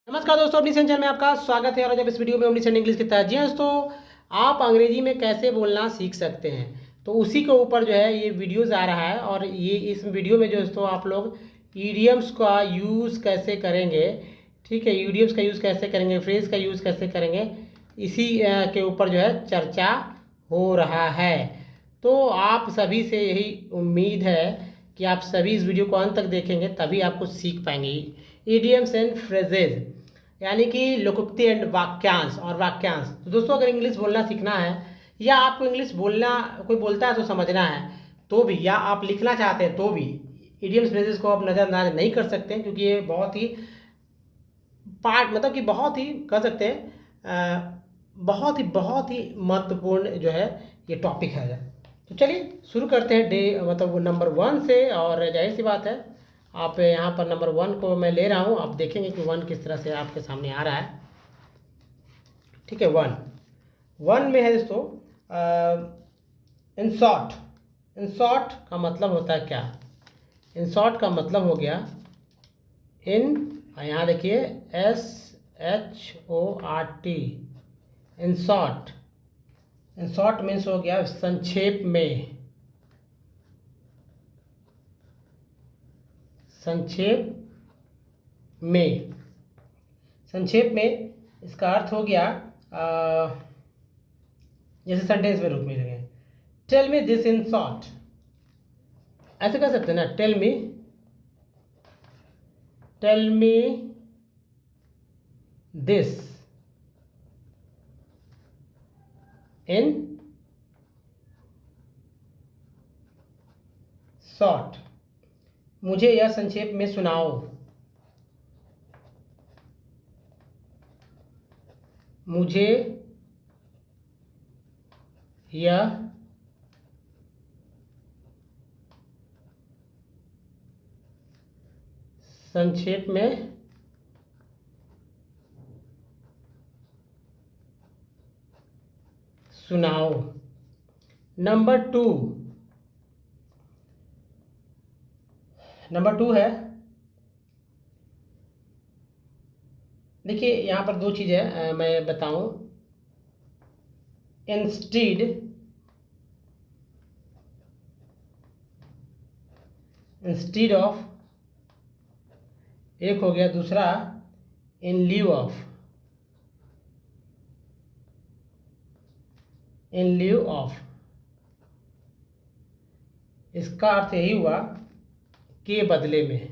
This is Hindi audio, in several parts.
नमस्कार दोस्तों, अपनी चैनल में आपका स्वागत है। और जब इस वीडियो में अपनी इंग्लिश की तरह जी हाँ दोस्तों, आप अंग्रेजी में कैसे बोलना सीख सकते हैं, तो उसी के ऊपर जो है ये वीडियोज़ आ रहा है। और ये इस वीडियो में जो दोस्तों आप लोग ईडियम्स का यूज़ कैसे करेंगे, ठीक है, ईडियम्स का यूज़ कैसे करेंगे, फ्रेज का यूज़ कैसे करेंगे, इसी के ऊपर जो है चर्चा हो रहा है। तो आप सभी से यही उम्मीद है कि आप सभी इस वीडियो को अंत तक देखेंगे, तभी आप कुछ सीख पाएंगे। ईडियम्स एंड फ्रेजेज यानी कि लोकोक्ति एंड वाक्यांश और वाक्यांश। तो दोस्तों, अगर इंग्लिश बोलना सीखना है या आपको इंग्लिश बोलना कोई बोलता है तो समझना है तो भी, या आप लिखना चाहते हैं तो भी, इडियम्स फ्रेजेस को आप नज़रअंदाज नहीं कर सकते हैं, क्योंकि ये बहुत ही पार्ट मतलब कि बहुत ही कह सकते हैं बहुत ही महत्वपूर्ण जो है ये टॉपिक है। तो चलिए शुरू करते हैं डे मतलब नंबर 1 से। और जाहिर सी बात है, आप यहाँ पर नंबर 1 को मैं ले रहा हूँ। आप देखेंगे कि 1 किस तरह से आपके सामने आ रहा है। ठीक है, 1 में है दोस्तों इन शॉर्ट। इन शॉर्ट का मतलब होता है क्या? इन शॉर्ट का मतलब हो गया इन, यहाँ देखिए SHORT, in short. In short means हो गया संक्षेप में। संक्षेप में, संक्षेप में इसका अर्थ हो गया जैसे सेंटेंस में रूप में लगे, tell me this in short, ऐसे कह सकते हैं ना, tell me this in short, मुझे यह संक्षेप में सुनाओ। मुझे यह संक्षेप में सुनाओ। नंबर 2 है, देखिए यहाँ पर दो चीज़ें मैं बताऊं। इंस्टीड, इंस्टीड ऑफ एक हो गया, दूसरा इन lieu of. In lieu of इसका अर्थ यही हुआ के बदले में,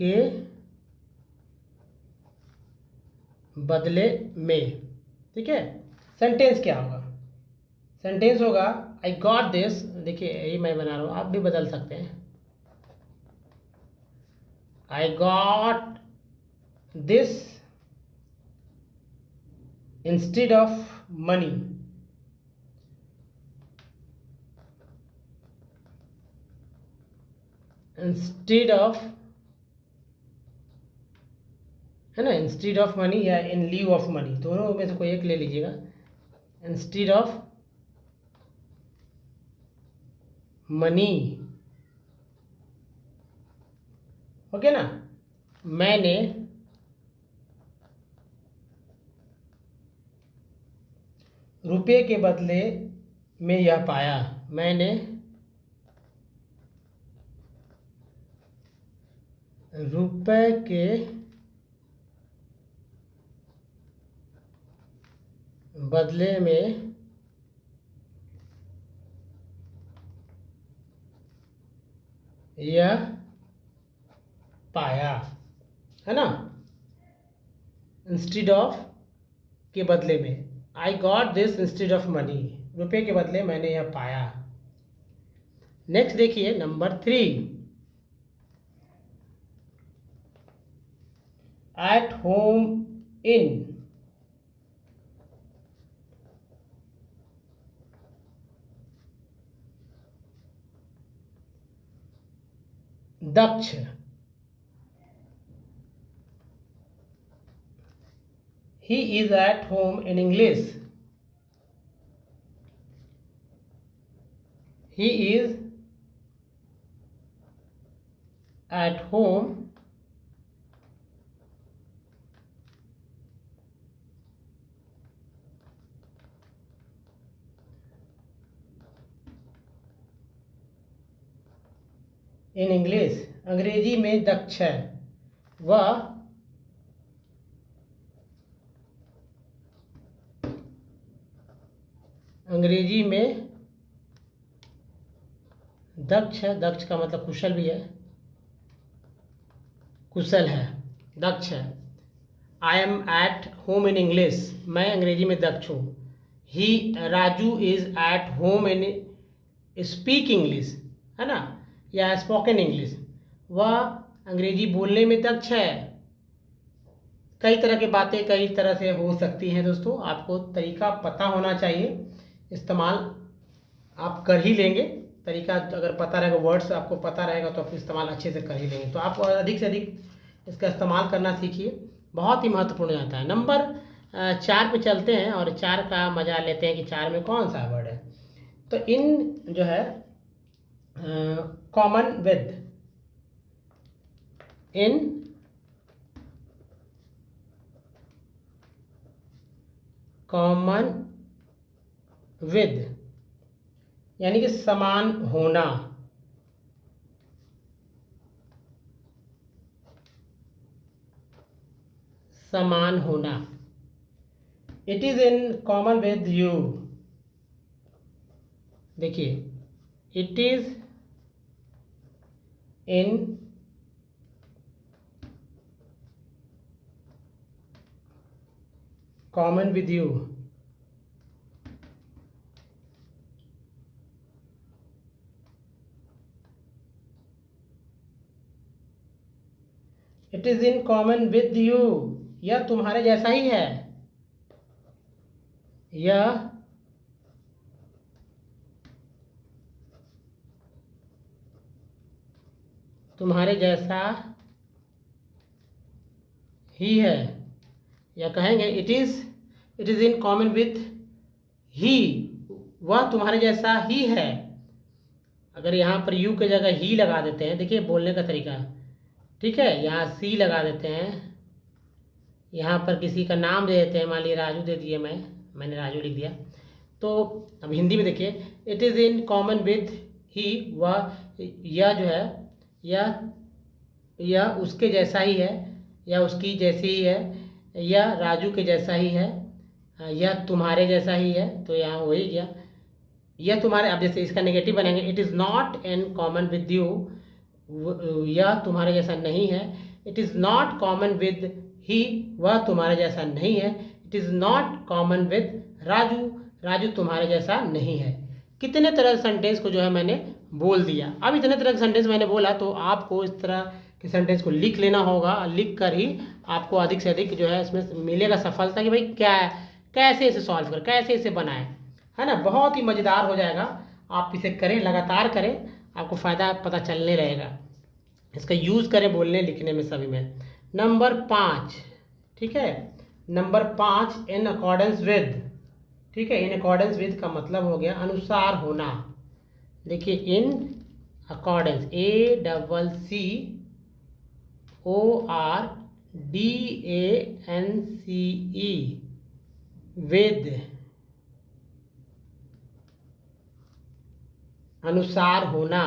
के बदले में। ठीक है, सेंटेंस क्या होगा? सेंटेंस होगा आई गॉट दिस, देखिए यही मैं बना रहा हूँ, आप भी बदल सकते हैं। आई got this instead of money. Instead of, है ना, इंस्टेड ऑफ मनी या इन लीव ऑफ मनी, दोनों में से कोई एक ले लीजिएगा। इंस्टेड ऑफ मनी, ओके ना। मैंने रुपये के बदले में यह पाया। मैंने रुपये के बदले में यह पाया, है ना। इंस्टेड ऑफ के बदले में, I got this instead of money, रुपये के बदले मैंने यह पाया। नेक्स्ट देखिए number 3, at home in. Daksh, he is at home in English. He is at home in English, अंग्रेजी में दक्ष है, वह अंग्रेजी में दक्ष है। दक्ष का मतलब कुशल भी है, कुशल है, दक्ष है। I am at home in English, मैं अंग्रेजी में दक्ष हूँ। He Raju is at home in speak English, है ना, या स्पोकन इंग्लिश, वह अंग्रेजी बोलने में दक्ष है। कई तरह की बातें कई तरह से हो सकती हैं दोस्तों, आपको तरीका पता होना चाहिए, इस्तेमाल आप कर ही लेंगे। तरीका अगर पता रहेगा, वर्ड्स आपको पता रहेगा तो आप इस्तेमाल अच्छे से कर ही लेंगे। तो आप अधिक से अधिक इसका इस्तेमाल करना सीखिए, बहुत ही महत्वपूर्ण जाता है। नंबर 4 पे चलते हैं और 4 का मजा लेते हैं कि 4 में कौन सा वर्ड है। तो इन जो है common with, in common with यानी कि समान होना, समान होना। It is in common with you, देखिए, it is in common with you, it is in common with you, यह तुम्हारे जैसा ही है, यह तुम्हारे जैसा ही है। या कहेंगे it is in common with he, वह तुम्हारे जैसा ही है। अगर यहाँ पर यू की जगह ही लगा देते हैं, देखिए बोलने का तरीका, ठीक है, यहाँ सी लगा देते हैं, यहाँ पर किसी का नाम दे देते हैं, मान लीजिए राजू दे दिए, मैंने राजू लिख दिया। तो अब हिंदी में देखिए, it is in common with he, वह, यह जो है, यह उसके जैसा ही है, या उसकी जैसी ही है, यह राजू के जैसा ही है, यह तुम्हारे जैसा ही है। तो यहाँ हो ही गया, यह तुम्हारे, अब जैसे इसका नेगेटिव बनेंगे, it is not in common with you, यह तुम्हारे जैसा नहीं है। It is not common with he, वह तुम्हारे जैसा नहीं है। It is not common with Raju, Raju तुम्हारे जैसा नहीं है। कितने तरह के सेंटेंस को जो है मैंने बोल दिया। अब इतने तरह के सेंटेंस मैंने बोला, तो आपको इस तरह के सेंटेंस को लिख लेना होगा, लिख कर ही आपको अधिक से अधिक जो है इसमें मिलेगा सफलता, कि भाई क्या है, कैसे इसे सॉल्व करें, कैसे इसे बनाएं, है ना। बहुत ही मज़ेदार हो जाएगा, आप इसे करें, लगातार करें, आपको फ़ायदा पता चलने रहेगा। इसका यूज़ करें बोलने लिखने में सभी में। नंबर 5, ठीक है, नंबर 5 इन अकॉर्डेंस विद, ठीक है, इन अकॉर्डेंस विद का मतलब हो गया अनुसार होना। देखिए, इन अकॉर्डेंस, ACCORDANCE, विद, अनुसार होना।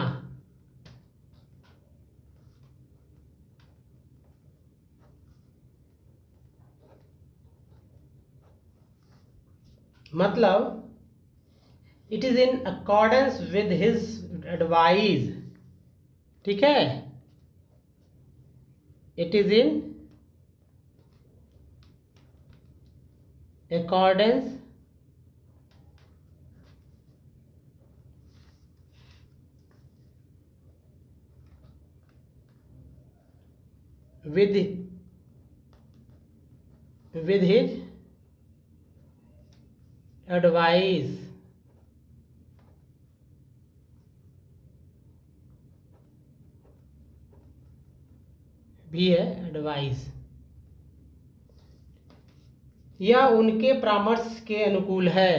मतलब it is in accordance with his advice, ठीक है, it is in accordance with his advice, भी है एडवाइस, यह उनके परामर्श के अनुकूल है,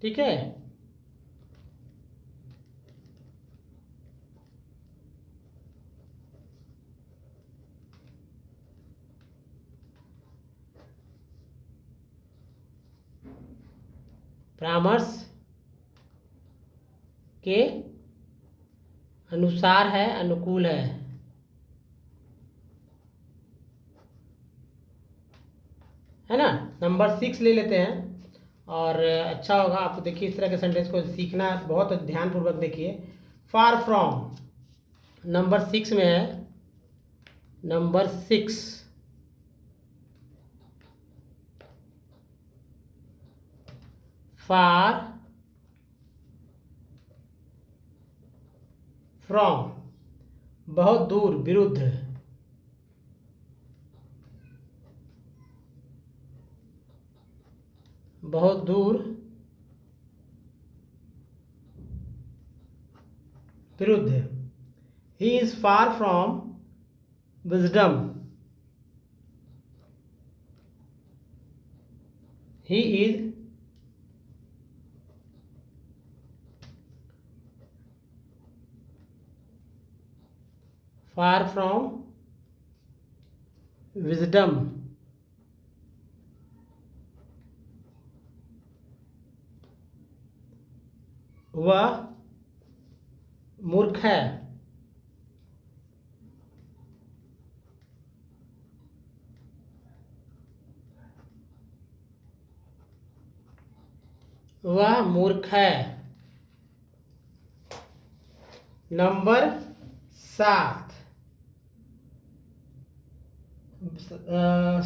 ठीक है। परामर्श के अनुसार है, अनुकूल है ना। नंबर 6 ले लेते हैं और अच्छा होगा आपको। देखिए इस तरह के सेंटेंस को सीखना बहुत ध्यानपूर्वक देखिए। फार फ्रॉम नंबर 6 में है, नंबर 6 फार फ्रॉम बहुत दूर, विरुद्ध, बहुत दूर, विरुद्ध। He is far from wisdom, he is far from wisdom, वह मूर्ख है, वह मूर्ख है। नंबर 7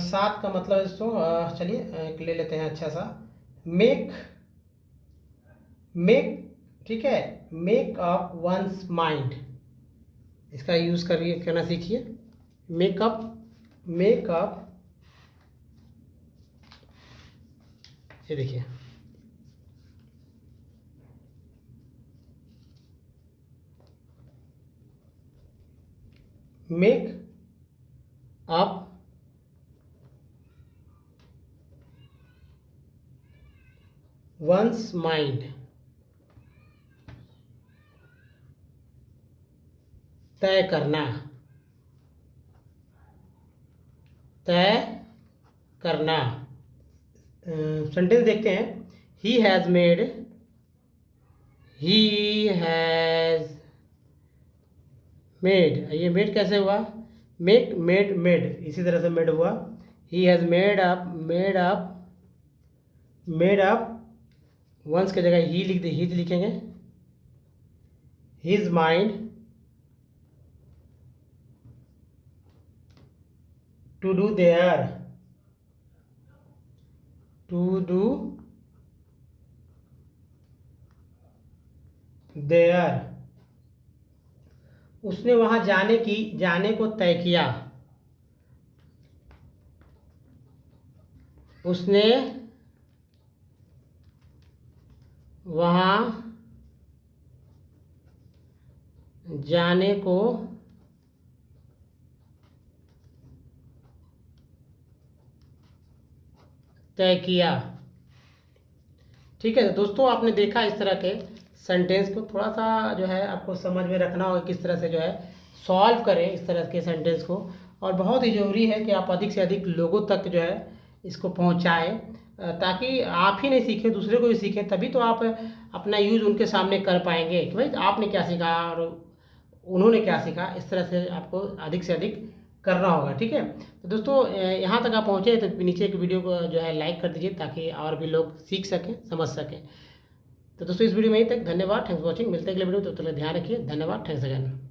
7 का मतलब इसको चलिए एक ले लेते हैं अच्छा सा। मेक मेक ठीक है, मेक अप वंस माइंड, इसका यूज़ करिए, करना सीखिए। मेकअप, मेकअप, ये देखिए मेक अप वंस माइंड, तय करना, तय करना। सेंटेंस देखते हैं। ही has made, he has made, ये मेड कैसे हुआ, मेक मेड मेड, इसी तरह से मेड हुआ। He has made up, made up, made up, once की जगह ही लिख दे, ही लिखेंगे। His mind to do there, to do there, उसने वहां जाने को तय किया, उसने वहां जाने को तय किया। ठीक है दोस्तों, आपने देखा इस तरह के सेंटेंस को थोड़ा सा जो है आपको समझ में रखना होगा, किस तरह से जो है सॉल्व करें इस तरह के सेंटेंस को। और बहुत ही ज़रूरी है कि आप अधिक से अधिक लोगों तक जो है इसको पहुंचाएं, ताकि आप ही नहीं सीखें, दूसरे को भी सीखें, तभी तो आप अपना यूज़ उनके सामने कर पाएंगे कि भाई आपने क्या सीखा और उन्होंने क्या सीखा। इस तरह से आपको अधिक से अधिक करना होगा। ठीक है, तो दोस्तों यहाँ तक आप पहुँचे तो नीचे की वीडियो को जो है लाइक कर दीजिए, ताकि और भी लोग सीख सकें, समझ सकें। तो दोस्तों इस वीडियो में यहीं तक, धन्यवाद, थैंक्स फॉर वॉचिंग। मिलते हैं अगले वीडियो, तो तब तक ध्यान रखिए, धन्यवाद, थैंक्स अगेन।